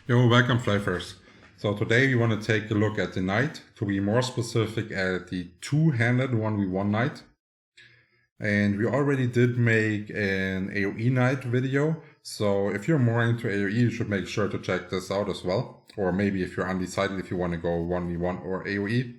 Yo, welcome Flyffers. So today we want to take a look at the knight, to be more specific at the two-handed 1v1 knight. And we already did make an AoE knight video, so if you're more into AoE you should make sure to check this out as well. Or maybe if you're undecided if you want to go 1v1 or AoE.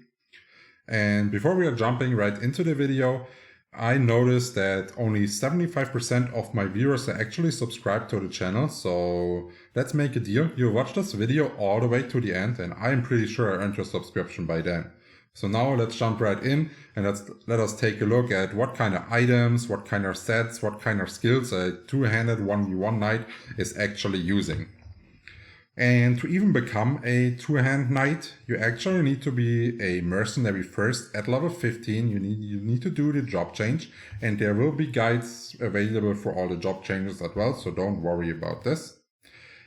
And before we are jumping right into the video, I noticed that only 75% of my viewers are actually subscribed to the channel, so let's make a deal. You watch this video all the way to the end and I'm pretty sure I earned your subscription by then. So now let's jump right in and let us take a look at what kind of items, what kind of sets, what kind of skills a two-handed 1v1 knight is actually using. And to even become a two-hand knight, you actually need to be a mercenary first. At level 15, you need to do the job change, and there will be guides available for all the job changes as well, so don't worry about this.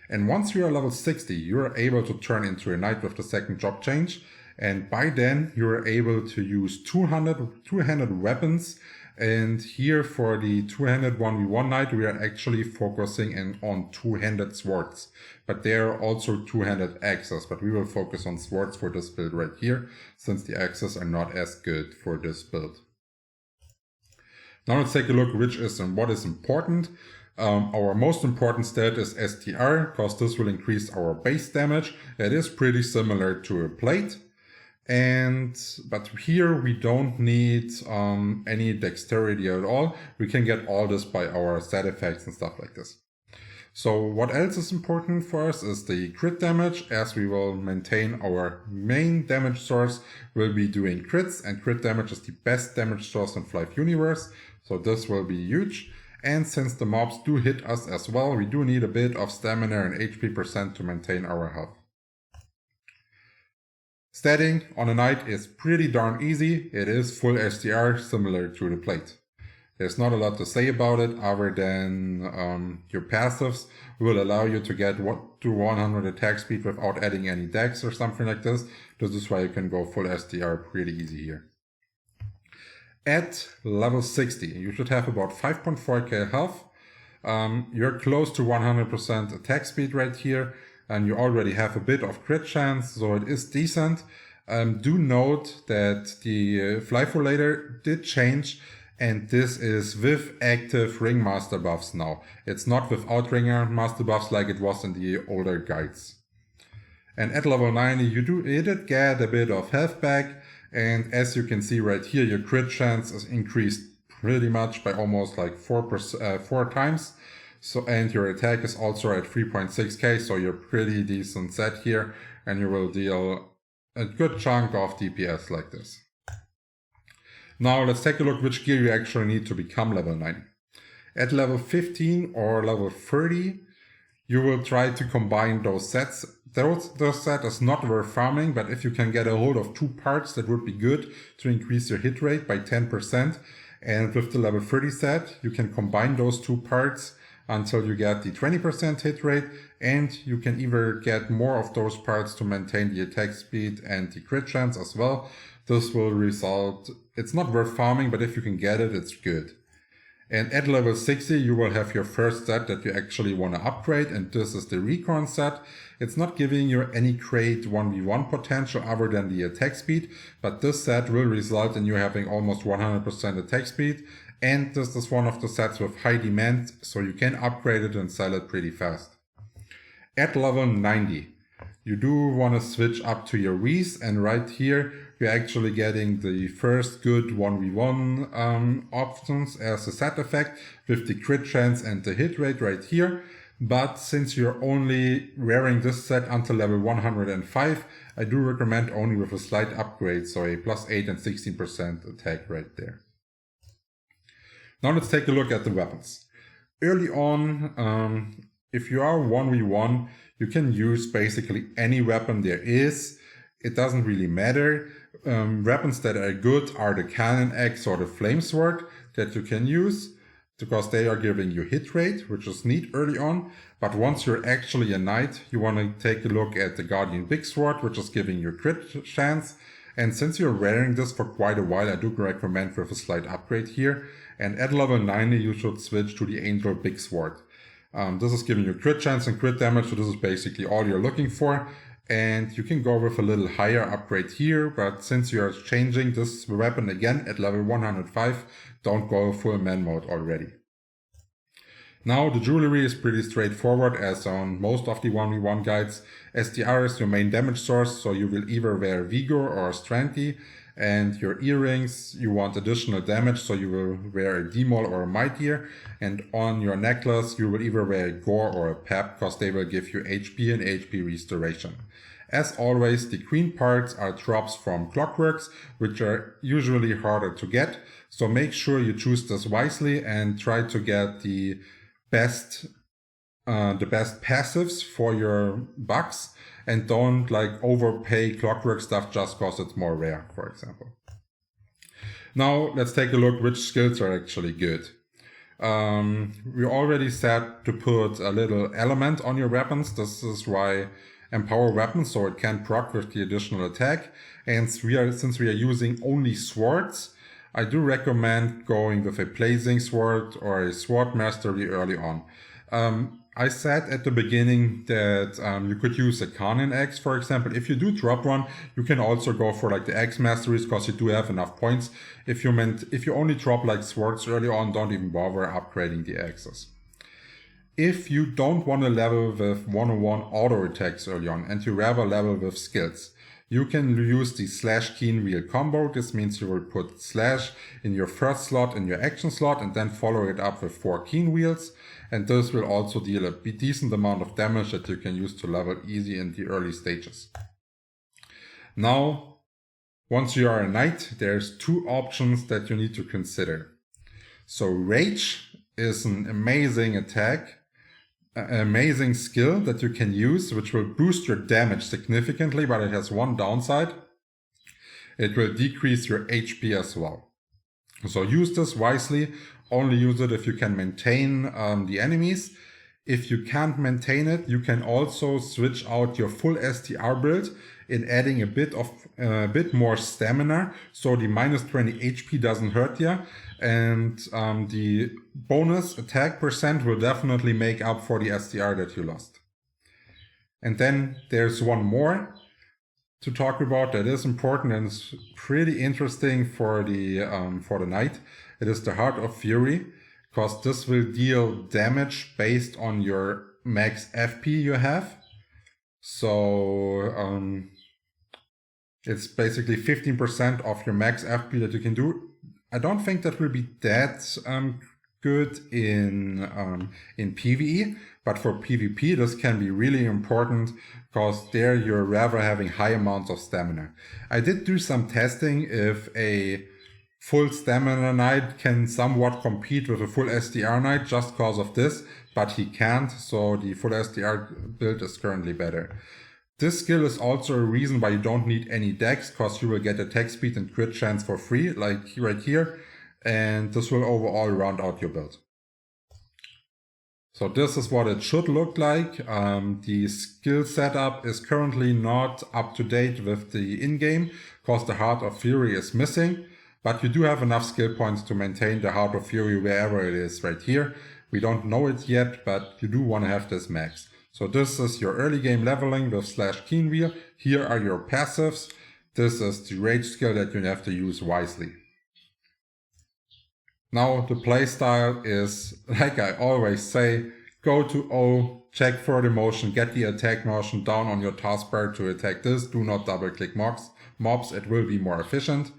And once you are level 60, you are able to turn into a knight with the second job change, and by then you are able to use two-handed weapons. And here for the two-handed 1v1 knight, we are actually focusing on two-handed swords. But there are also two-handed axes, but we will focus on swords for this build right here, since the axes are not as good for this build. Now let's take a look which is and what is important. Our most important stat is STR, because this will increase our base damage. It is pretty similar to a plate. But here we don't need any dexterity at all. We can get all this by our stat effects and stuff like this. So what else is important for us is the crit damage, as we will maintain our main damage source will be doing crits, and crit damage is the best damage source in Flyff Universe. So this will be huge. And since the mobs do hit us as well, we do need a bit of stamina and HP percent to maintain our health. Statting on a knight is pretty darn easy. It is full STR, similar to the plate. There's not a lot to say about it other than your passives will allow you to get to 100 attack speed without adding any dex or something like this. This is why you can go full STR pretty easy here. At level 60, you should have about 5.4k health. You're close to 100% attack speed right here. And you already have a bit of crit chance, so it is decent. Do note that the Flyff Relator did change, and this is with active Ringmaster buffs now. It's not without Ringmaster buffs like it was in the older guides. And at level 90, you did get a bit of health back, and as you can see right here, your crit chance is increased pretty much by almost like 4 times. So, and your attack is also at 3.6k, so you're pretty decent set here, and you will deal a good chunk of DPS like this. Now let's take a look which gear you actually need to become level 90. At level 15 or level 30, you will try to combine those sets. Those set is not worth farming, but if you can get a hold of 2 parts, that would be good to increase your hit rate by 10%. And with the level 30 set, you can combine those 2 parts until you get the 20% hit rate, and you can either get more of those parts to maintain the attack speed and the crit chance as well. This will result, it's not worth farming, but if you can get it, it's good. And at level 60, you will have your first set that you actually want to upgrade, and this is the Recon set. It's not giving you any great 1v1 potential other than the attack speed, but this set will result in you having almost 100% attack speed. And this is one of the sets with high demand, so you can upgrade it and sell it pretty fast. At level 90, you do want to switch up to your V's, and right here you're actually getting the first good 1v1 options as a set effect with the crit chance and the hit rate right here. But since you're only wearing this set until level 105, I do recommend only with a slight upgrade, so a +8 and 16% attack right there. Now let's take a look at the weapons. Early on, if you are 1v1, you can use basically any weapon there is. It doesn't really matter. Weapons that are good are the cannon axe or the flame sword that you can use, because they are giving you hit rate, which is neat early on. But once you're actually a knight, you want to take a look at the Guardian Big Sword, which is giving you crit chance. And since you're wearing this for quite a while, I do recommend with a slight upgrade here. And at level 90, you should switch to the Angel Big Sword. This is giving you crit chance and crit damage, so this is basically all you're looking for. And you can go with a little higher upgrade here, but since you're changing this weapon again at level 105, don't go full man mode already. Now the jewelry is pretty straightforward as on most of the 1v1 guides. SDR is your main damage source, so you will either wear Vigor or Strengthy, and your earrings, you want additional damage, so you will wear a Demol or a Might Ear, and on your necklace you will either wear a Gore or a Pep, because they will give you HP and HP restoration. As always, the queen parts are drops from Clockworks, which are usually harder to get, so make sure you choose this wisely and try to get the best passives for your bucks, and don't like overpay Clockwork stuff just cause it's more rare, for example. Now let's take a look which skills are actually good. We already said to put a little element on your weapons. This is why empower weapons, so it can proc with the additional attack. And since we are using only swords, I do recommend going with a blazing sword or a sword mastery early on. I said at the beginning that you could use a Canon Axe, for example. If you do drop one, you can also go for like the Axe masteries, because you do have enough points. If you only drop like swords early on, don't even bother upgrading the axes. If you don't want to level with 101 auto attacks early on and you rather level with skills, you can use the slash keen wheel combo. This means you will put slash in your first slot in your action slot and then follow it up with 4 keen wheels. And this will also deal a decent amount of damage that you can use to level easy in the early stages. Now, once you are a knight, there's 2 options that you need to consider. So Rage is an amazing attack, an amazing skill that you can use, which will boost your damage significantly, but it has one downside. It will decrease your HP as well. So use this wisely. Only use it if you can maintain the enemies. If you can't maintain it, you can also switch out your full STR build in adding a bit more stamina, so the minus 20 HP doesn't hurt you, and the bonus attack percent will definitely make up for the STR that you lost. And then there's one more to talk about that is important and is pretty interesting for the knight. It is the Heart of Fury, because this will deal damage based on your max FP you have. So it's basically 15% of your max FP that you can do. I don't think that will be that good in PvE, but for PvP this can be really important, because there you're rather having high amounts of stamina. I did do some testing if a full stamina knight can somewhat compete with a full SDR knight just because of this, but he can't, so the full SDR build is currently better. This skill is also a reason why you don't need any dex, because you will get attack speed and crit chance for free, like right here, and this will overall round out your build. So this is what it should look like. The skill setup is currently not up to date with the in-game, because the Heart of Fury is missing. But you do have enough skill points to maintain the Heart of Fury wherever it is right here. We don't know it yet, but you do want to have this max. So this is your early game leveling with slash keen wheel. Here are your passives. This is the rage skill that you have to use wisely. Now the playstyle is, like I always say, go to O, check for the motion, get the attack motion down on your taskbar to attack this. Do not double click mobs, it will be more efficient.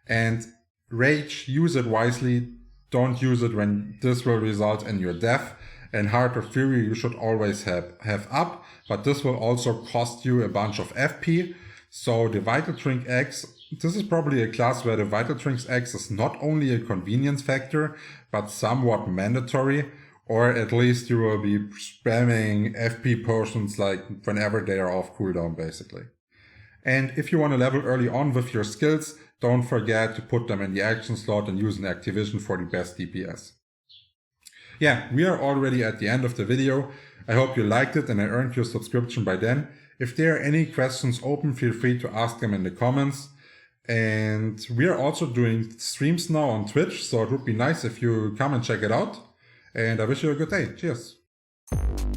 And rage, use it wisely, don't use it when this will result in your death. And Heart of Fury you should always have up, but this will also cost you a bunch of FP. So the Vital Drink X, this is probably a class where the Vital Drinks X is not only a convenience factor, but somewhat mandatory, or at least you will be spamming FP potions like whenever they are off cooldown basically. And if you want to level early on with your skills, don't forget to put them in the action slot and use an activation for the best DPS. Yeah, we are already at the end of the video. I hope you liked it and I earned your subscription by then. If there are any questions open, feel free to ask them in the comments. And we are also doing streams now on Twitch, so it would be nice if you come and check it out. And I wish you a good day. Cheers. you.